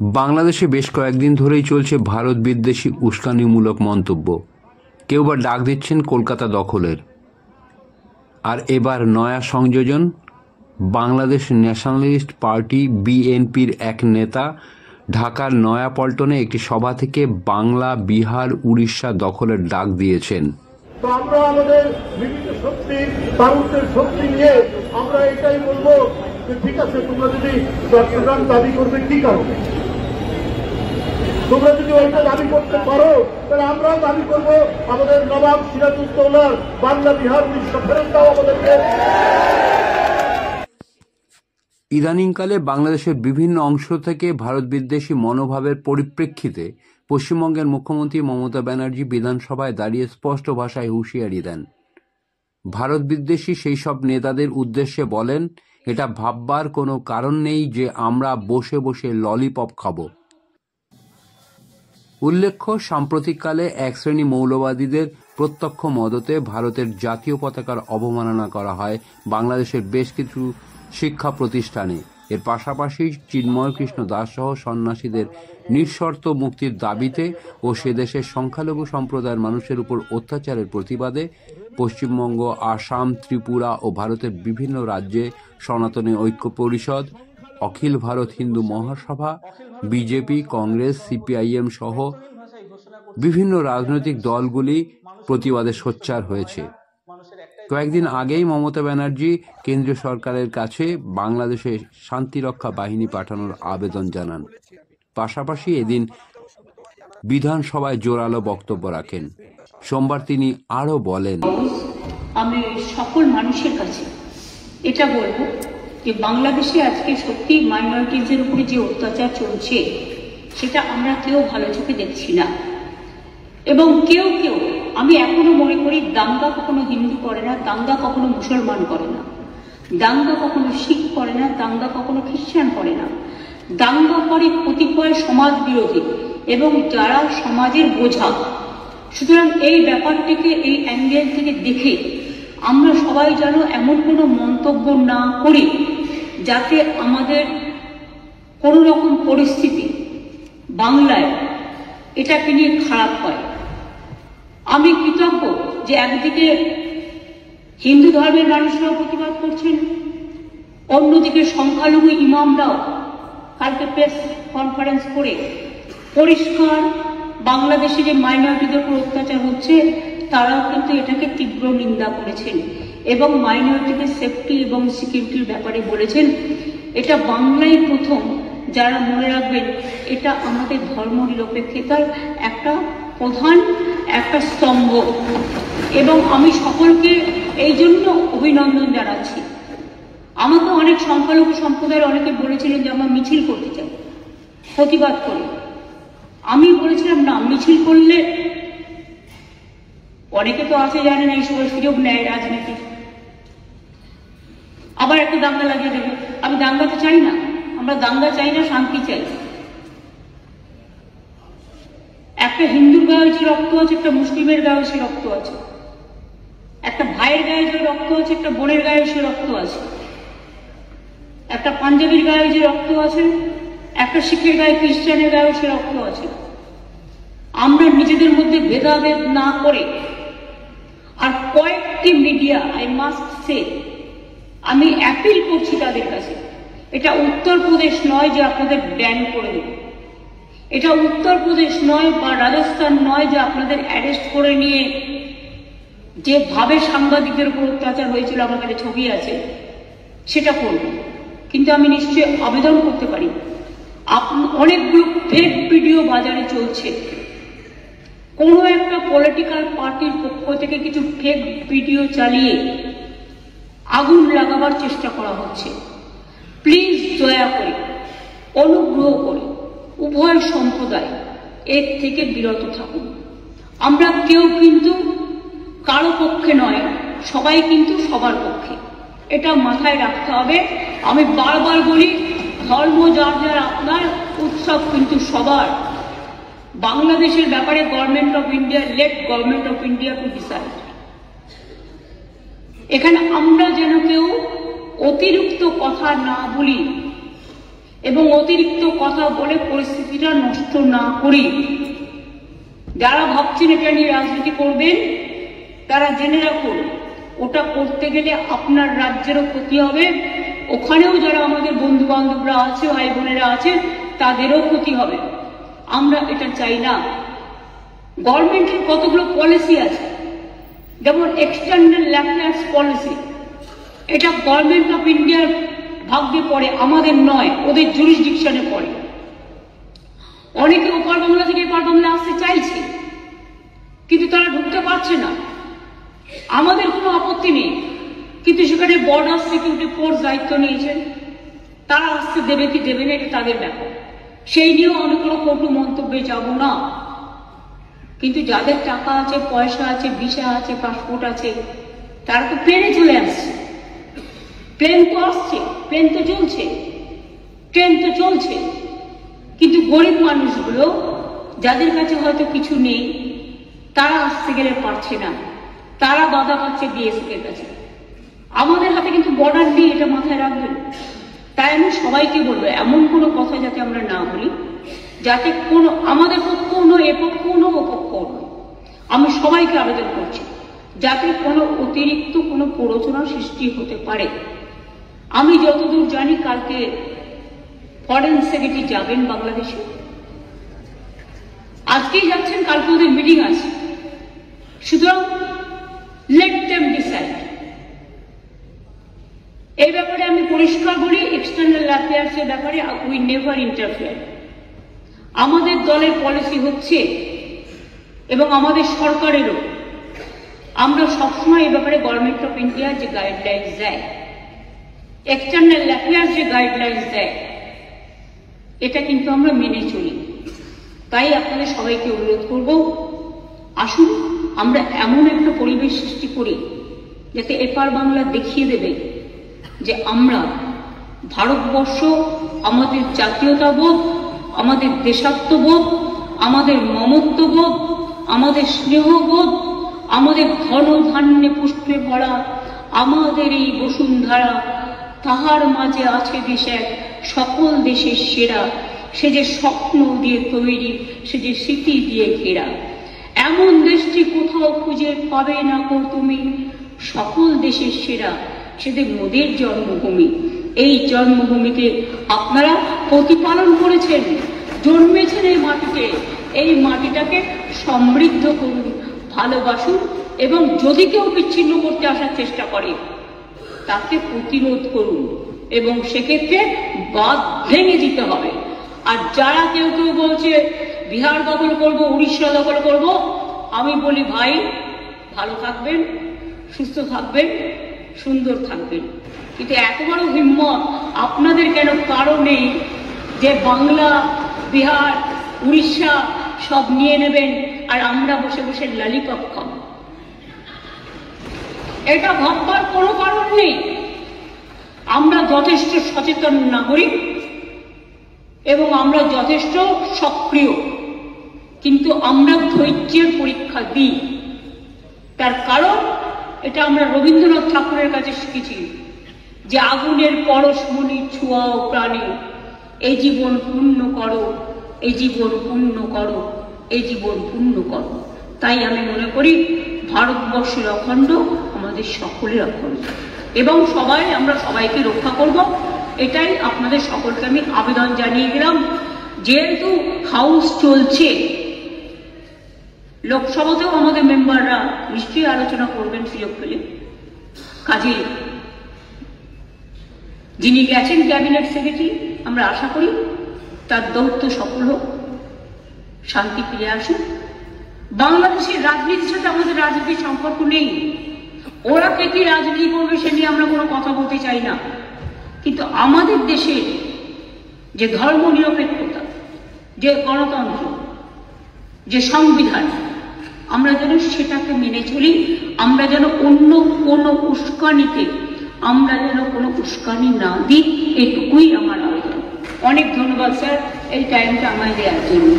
বাংলাদেশে বেশ কয়েকদিন ধরেই চলছে ভারত বিদ্বেষী উস্কানিমূলক মন্তব্য। কেউ বা ডাক দিচ্ছেন কলকাতা দখলের। আর এবার নয়া সংযোজন, বাংলাদেশ ন্যাশনালিস্ট পার্টি বিএনপির এক নেতা ঢাকার নয়াপল্টনে একটি সভা থেকে বাংলা, বিহার, উড়িষ্যা দখলের ডাক দিয়েছেন। আমরা আমাদের বিভিন্ন শক্তি, ভারতের শক্তি নিয়ে আমরা এটাই বলবো যে ঠিক আছে, তোমরা যদি চট্টগ্রাম দাবি করবে কি কারণে, তোমরা যদি ওইটা দাবি করতে পারো তাহলে আমরাও দাবি করবো আমাদের নবাব সিরাজউদ্দৌলার বাংলা, বিহার, উড়িষ্যা ফেরত দাও আমাদেরকে। ইদানিংকালে বাংলাদেশের বিভিন্ন অংশ থেকে ভারত বিদ্বেষী মনোভাবের পরিপ্রেক্ষিতে পশ্চিমবঙ্গের মুখ্যমন্ত্রী মমতা ব্যানার্জি বিধানসভায় দাঁড়িয়ে স্পষ্ট ভাষায় হুঁশিয়ারি দেন। ভারত বিদ্বেষী সেই সব নেতাদের উদ্দেশ্যে বলেন, এটা ভাববার কোনো কারণ নেই যে আমরা বসে বসে ললিপপ খাবো। উল্লেখ্য, সাম্প্রতিককালে এক শ্রেণী মৌলবাদীদের প্রত্যক্ষ মদতে ভারতের জাতীয় পতাকার অবমাননা করা হয় বাংলাদেশের বেশ কিছু শিক্ষা প্রতিষ্ঠানে। এর পাশাপাশি চিন্ময় কৃষ্ণ দাস সহ সন্ন্যাসীদের নিঃশর্ত মুক্তির দাবিতে ও সে দেশের সংখ্যালঘু সম্প্রদায়ের মানুষের উপর অত্যাচারের প্রতিবাদে পশ্চিমবঙ্গ, আসাম, ত্রিপুরা ও ভারতের বিভিন্ন রাজ্যে সনাতনী ঐক্য পরিষদ, অখিল ভারত হিন্দু মহাসভা, বিজেপি, কংগ্রেস, সিপিআইএম সহ বিভিন্ন রাজনৈতিক দলগুলি প্রতিবাদে সোচ্চার হয়েছে। কয়েকদিন আগেই মমতা ব্যানার্জি কেন্দ্রীয় সরকারের কাছে বাংলাদেশে শান্তিরক্ষা বাহিনী পাঠানোর আবেদন জানান। পাশাপাশি এদিন বিধানসভায় জোরালো বক্তব্য রাখেন। সোমবার তিনি আরও বলেন, আমি সকল মানুষের কাছে এটা বলবো যে বাংলাদেশে আজকে সত্যি মাইনরিটিজের উপরে যে অত্যাচার চলছে সেটা আমরা কেউ ভালো চোখে দেখছি না। এবং কেউ আমি এখনো মনে করি দাঙ্গা কখনো হিন্দু করে না, দাঙ্গা কখনো মুসলমান করে না, দাঙ্গা কখনো শিখ করে না, দাঙ্গা কখনো খ্রিস্টান করে না। দাঙ্গা করে কতিপয় সমাজ বিরোধী এবং যারা সমাজের বোঝা। সুতরাং এই ব্যাপারটিকে এই অ্যাঙ্গেল থেকে দেখে আমরা সবাই যেন এমন কোনো মন্তব্য না করি যাতে আমাদের কোনো রকম পরিস্থিতি বাংলায় এটাকে নিয়ে খারাপ হয়। আমি কৃতজ্ঞ যে একদিকে হিন্দু ধর্মের মানুষরাও প্রতিবাদ করছেন, অন্যদিকে সংখ্যালঘু ইমামরাও কালকে প্রেস কনফারেন্স করে পরিষ্কার বাংলাদেশে যে মাইনরিটিদের উপর অত্যাচার হচ্ছে তারাও কিন্তু এটাকে তীব্র নিন্দা করেছেন এবং মাইনরিটিদের সেফটি এবং সিকিউরিটির ব্যাপারে বলেছেন। এটা বাংলায় প্রথম, যারা মনে রাখবেন এটা আমাদের ধর্মনিরপেক্ষতার একটা প্রধান একটা স্তম্ভ এবং আমি সকলকে এই জন্য অভিনন্দন জানাচ্ছি। আমাকে অনেক সংখ্যালঘু সম্প্রদায়ের অনেকে বলেছিলেন যে আমরা মিছিল করতে চাই, প্রতিবাদ করি। আমি বলেছিলাম না, মিছিল করলে অনেকে তো আছে জানে না, এই সময় সুযোগ নেয় রাজনীতি, আবার একটা দাঙ্গা লাগিয়ে দেবে। আমি দাঙ্গাতে চাই না, আমরা দাঙ্গা চাই না, শান্তি চাই। একটা হিন্দুর গায়ে যে রক্ত আছে, একটা মুসলিমের গায়ে সে রক্ত আছে, একটা ভাইয়ের গায়ে যে রক্ত আছে, একটা বোনের গায়ে সে রক্ত আছে, একটা পাঞ্জাবির গায়ে যে রক্ত আছে, একটা শিখের গায়ে, খ্রিস্টানের গায়েও সে রক্ত আছে। আমরা নিজেদের মধ্যে ভেদাভেদ না করে, আর কয়েকটি মিডিয়া, আই মাস্ট সে, আমি অ্যাপিল করছি তাদের কাছে, এটা উত্তরপ্রদেশ নয় যে আপনাদের ব্যান করে দেব, এটা উত্তরপ্রদেশ নয় বা রাজস্থান নয় যে আপনাদের অ্যারেস্ট করে নিয়ে যেভাবে সাংবাদিকদের উপর অত্যাচার হয়েছিল, আমার কাছে ছবি আছে, সেটা করব। কিন্তু আমি নিশ্চয়ই আবেদন করতে পারি, অনেকগুলো ফেক ভিডিও বাজারে চলছে, কোনো একটা পলিটিক্যাল পার্টির পক্ষ থেকে কিছু ফেক ভিডিও চালিয়ে আগুন লাগাবার চেষ্টা করা হচ্ছে। প্লিজ দয়া করে, অনুগ্রহ করে উভয় সম্প্রদায় এর থেকে বিরত থাকুন। আমরা কেউ কিন্তু কারো পক্ষে নয়, সবাই কিন্তু সবার পক্ষে, এটা মাথায় রাখতে হবে। আমি বারবার বলি, ধর্ম যার যার আপনার, উৎসব কিন্তু সবার। বাংলাদেশের ব্যাপারে government of India, late government of India to decide. এখানে আমরা যেন কেউ অতিরিক্ত কথা না বলি এবং অতিরিক্ত কথা বলে পরিস্থিতিটা নষ্ট না করি। যারা ভাবছেন এটা নিয়ে রাজনীতি করবেন তারা জেনে রাখুন, ওটা করতে গেলে আপনার রাজ্যেরও ক্ষতি হবে, ওখানেও যারা আমাদের বন্ধু বান্ধবরা আছে, ভাই বোনেরা আছে, তাদেরও ক্ষতি হবে। আমরা এটা চাই না। গভর্নমেন্টের কতগুলো পলিসি আছে, যেমন এক্সটার্নাল অ্যাফেয়ার্স পলিসি, এটা গভর্নমেন্ট অফ ইন্ডিয়ার ভাগ্যে পড়ে, আমাদের নয়, ওদের জুরিসডিকশনে পড়ে। অনেকে ওপার বাংলা থেকে এপার বাংলা আসতে চাইছে, কিন্তু তারা ঢুকতে পারছে না। আমাদের কোনো আপত্তি নেই, কিন্তু সেখানে বর্ডার সিকিউরিটি ফোর্স দায়িত্ব নিয়েছেন, তারা আসতে দেবে কি দেবে না এটা তাদের ব্যাপার, সেই নিয়েও আমি কোনো কটু মন্তব্যে যাব না। কিন্তু যাদের টাকা আছে, পয়সা আছে, ভিসা আছে, পাসপোর্ট আছে, তারা তো প্লেনে চলে আসছে। প্লেন তো আসছে, প্লেন তো চলছে, ট্রেন তো চলছে, কিন্তু গরিব মানুষগুলো যাদের কাছে হয়তো কিছু নেই, তারা আসতে গেলে পারছে না, তারা বাধা পাচ্ছে বিএসএফ এর কাছে। আমাদের হাতে কিন্তু বর্ডার নেই, এটা মাথায় রাখবেন। তাই আমি সবাইকে বলবো, এমন কোনো কথা যাতে আমরা না বলি, যাতে কোনো আমাদের পক্ষও নয়, এ পক্ষও নয়, ও পক্ষও নয়। আমি সবাইকে আবেদন করছি যাতে কোনো অতিরিক্ত কোনো প্ররোচনা সৃষ্টি হতে পারে। আমি যতদূর জানি কালকে ফরেন সেক্রেটারি যাবেন বাংলাদেশে, আজকেই যাচ্ছেন, কালকে ওদের মিটিং আছে। সুতরাং লেট দেম ডিসাইড। এই ব্যাপারে আমি পরিষ্কার বলি, এক্সটার্নাল অ্যাফেয়ার্স এর ব্যাপারে উই নেভার ইন্টারফেয়ার। আমাদের দলের পলিসি হচ্ছে, এবং আমাদের সরকারেরও, আমরা সবসময় এই ব্যাপারে গভর্নমেন্ট অফ ইন্ডিয়ার যে গাইডলাইন্স দেয়, এক্সটার্নাল অ্যাফেয়ার্স যে গাইডলাইন্স দেয়, এটা কিন্তু আমরা মেনে চলি। তাই আপনাদের সবাইকে অনুরোধ করব, আসুন আমরা এমন একটা পরিবেশ সৃষ্টি করি যাতে এপার বাংলা দেখিয়ে দেবে যে আমরা ভারতবর্ষ, আমাদের জাতীয়তাবোধ, আমাদের দেশাত্মবোধ, আমাদের মমত্ববোধ, আমাদের স্নেহবোধ, আমাদের ধন ধান্যে পুষ্পে ভরা আমাদের এই বসুন্ধরা, তাহার মাঝে আছে দেশ এক সকল দেশের সেরা, সে যে স্বপ্ন দিয়ে তৈরি, সে যে স্মৃতি দিয়ে ঘেরা। এমন দেশটি কোথাও খুঁজে পাবে না কো তুমি, সকল দেশের সেরা, সেদের মোদের জন্মভূমি। এই জন্মভূমিকে আপনারা প্রতিপালন করেছেন, জন্মেছেন এই মাটিতে, এই মাটিটাকে সমৃদ্ধ করুন, ভালোবাসুন, এবং যদি কেউ বিচ্ছিন্ন করতে আসার চেষ্টা করে তাকে প্রতিরোধ করুন, এবং সেক্ষেত্রে বাঁধ ভেঙে দিতে হবে। আর যারা কেউ কেউ বলছে বিহার দখল করব, উড়িষ্যা দখল করব, আমি বলি ভাই, ভালো থাকবেন, সুস্থ থাকবেন, সুন্দর থাকবেন, কিন্তু এত বড় হিম্মত আপনাদের কেন? কারণ নেই যে বাংলা, বিহার, উড়িষ্যা সব নিয়ে নেবেন আর আমরা বসে বসে লালিপপ খাবো। এটা ভাববার কোনো কারণ নেই। আমরা যথেষ্ট সচেতন নাগরিক এবং আমরা যথেষ্ট সক্রিয়, কিন্তু আমরা ধৈর্যের পরীক্ষা দিই। তার কারণ এটা আমরা রবীন্দ্রনাথ ঠাকুরের কাছে শিখেছি যে আগুনের পরশমণি ছোঁয়াও প্রাণে, এই জীবন পূর্ণ করো, এই জীবন পূর্ণ করো, এই জীবন পূর্ণ করো। তাই আমি মনে করি ভারতবর্ষের অখণ্ড আমাদের সকলের অখণ্ড, এবং আমরা সবাইকে রক্ষা করব। এটাই আপনাদের সকলকে আমি আবেদন জানিয়ে গেলাম। যেহেতু হাউস চলছে, লোকসভাতেও আমাদের মেম্বাররা নিশ্চয়ই আলোচনা করবেন সুযোগ পেলে। কাজে যিনি গেছেন ক্যাবিনেট সেক্রেটারি, আমরা আশা করি তার দৌত্য সফল হোক, শান্তি ফিরে আসুক। বাংলাদেশের রাজনীতির সাথে আমাদের রাজনীতির সম্পর্ক নেই। ওরা কে কি রাজনীতি করবে সে নিয়ে আমরা কোনো কথা বলতে চাই না, কিন্তু আমাদের দেশের যে ধর্ম নিরপেক্ষতা, যে গণতন্ত্র, যে সংবিধান, আমরা যেন সেটাকে মেনে চলি। আমরা যেন অন্য কোনো উস্কানিতে উস্কানি না দিই, এটুকুই আমার আবেদন। অনেক ধন্যবাদ স্যার এই টাইমটা আমায় দেওয়ার জন্য।